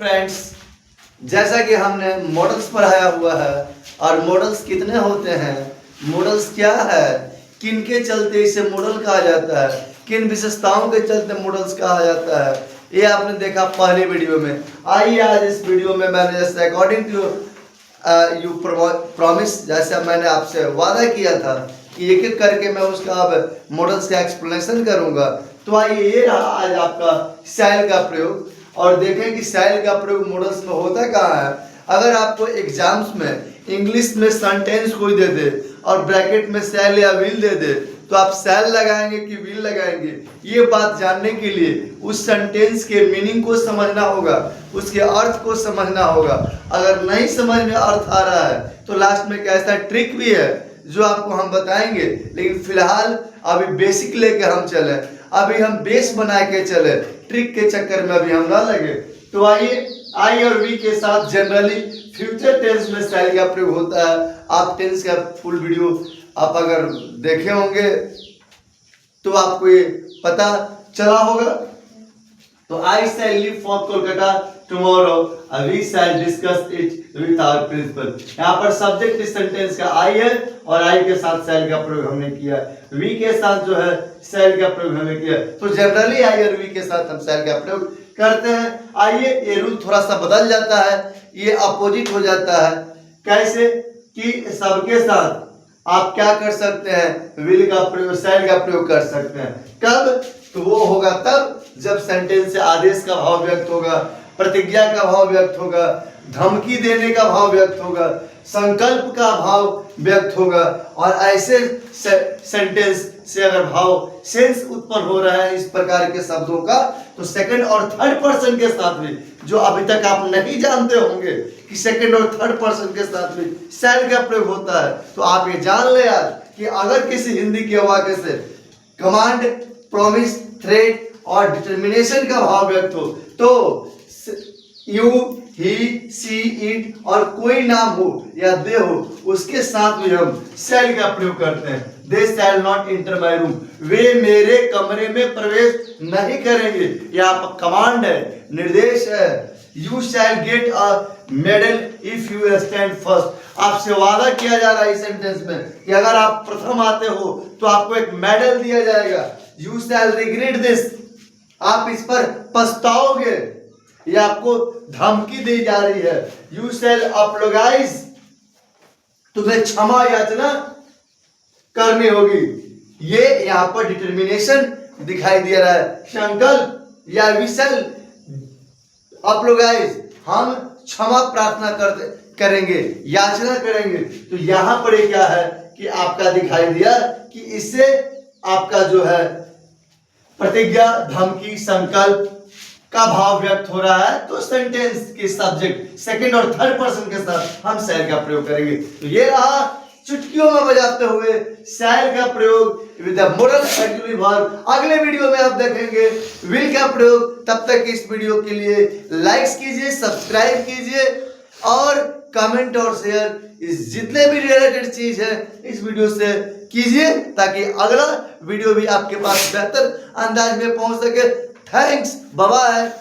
Friends, जैसा कि हमने मॉडल्स पढ़ाया हुआ है और मॉडल्स कितने होते हैं, मॉडल्स क्या है, किन के चलते इसे मॉडल कहा जाता है, किन विशेषताओं के चलते मॉडल्स कहा जाता है, ये आपने देखा पहले वीडियो में। आइए आज इस वीडियो में मैंने जैसे अकॉर्डिंग टू यू प्रॉमिस, जैसा मैंने आपसे वादा किया था कि एक एक करके मैं उसका अब मॉडल्स का एक्सप्लेनेशन करूंगा। तो आइए, ये रहा आज आपका शैल का प्रयोग और देखें कि शैल का प्रयोग मॉडल्स में होता कहाँ है। अगर आपको एग्जाम्स में इंग्लिश में सेंटेंस कोई दे दे और ब्रैकेट में शैल या विल दे दे तो आप शैल लगाएंगे कि विल लगाएंगे, ये बात जानने के लिए उस सेंटेंस के मीनिंग को समझना होगा, उसके अर्थ को समझना होगा। अगर नहीं समझ में अर्थ आ रहा है तो लास्ट में कैसा ट्रिक भी है जो आपको हम बताएंगे, लेकिन फिलहाल अभी बेसिक लेके हम चले, अभी हम बेस बना के चले, ट्रिक के चक्कर में अभी हम ना लगे। तो आइए, आई और वी के साथ जनरली फ्यूचर टेंस में शैल का प्रयोग होता है। आप टेंस का फुल वीडियो आप अगर देखे होंगे तो आपको ये पता चला होगा। तो I shall leave for Kolkata tomorrow, we shall discuss it with our principal. यहाँ पर सब्जेक्ट इस सेंटेंस का आई है और आई के साथ शैल का प्रयोग हमने किया, वी के साथ जो है शैल का प्रयोग हमने किया। तो जनरली आई और वी के साथ हम शैल का प्रयोग करते हैं। आइए, ये रूल थोड़ा सा बदल जाता है, ये अपोजिट हो जाता है। कैसे कि सबके साथ आप क्या कर सकते हैं, विल का प्रयोग, शैल का प्रयोग कर सकते हैं। कब? तो वो होगा तब जब सेंटेंस से आदेश का भाव व्यक्त होगा, प्रतिज्ञा का भाव व्यक्त होगा, धमकी देने का भाव व्यक्त होगा, संकल्प का भाव व्यक्त होगा। और ऐसे सेंटेंस से अगर भाव सेंस उत्पन्न हो रहा है इस प्रकार के शब्दों का, तो सेकंड और थर्ड पर्सन के साथ भी, जो अभी तक आप नहीं जानते होंगे कि सेकंड और थर्ड पर्सन के साथ भी शैल का प्रयोग होता है, तो आप ये जान ले आज कि अगर किसी हिंदी के वाक्य से कमांड, प्रॉमिस, थ्रेट और डिटर्मिनेशन का भाव व्यक्त हो तो यू, ही, सी, इट और कोई नाम हो या दे हो, उसके साथ भी हम शैल का प्रयोग करते हैं। They shall not enter my room, वे मेरे कमरे में प्रवेश नहीं करेंगे। यह कमांड है, निर्देश है। You shall get a medal if you stand first, आपसे वादा किया जा रहा है इस सेंटेंस में कि अगर आप प्रथम आते हो तो आपको एक मेडल दिया जाएगा। यू शैल रिग्रेट दिस, आप इस पर पछताओगे, ये आपको धमकी दी जा रही है। यू शैल अपोलोजाइज, तुम्हें क्षमा याचना करनी होगी। ये यहां पर डिटर्मिनेशन दिखाई दे रहा है। संकल्प या वी शैल अपोलोजाइज, हम क्षमा प्रार्थना करेंगे, याचना करेंगे। तो यहां पर ये क्या है कि आपका दिखाई दिया कि इससे आपका जो है प्रतिज्ञा, धमकी, संकल्प का भाव व्यक्त हो रहा है, तो सेंटेंस के सब्जेक्ट सेकंड और थर्ड पर्सन के साथ हम शैल का प्रयोग करेंगे। तो ये रहा चुटकियों में बजाते हुए शैल का प्रयोग with the model auxiliary verb. अगले वीडियो में आप देखेंगे विल का प्रयोग। तब तक इस वीडियो के लिए लाइक्स कीजिए, सब्सक्राइब कीजिए और कमेंट और शेयर, इस जितने भी रिलेटेड चीज है इस वीडियो से कीजिए ताकि अगला वीडियो भी आपके पास बेहतर अंदाज में पहुंच सके। Thanks, bye bye.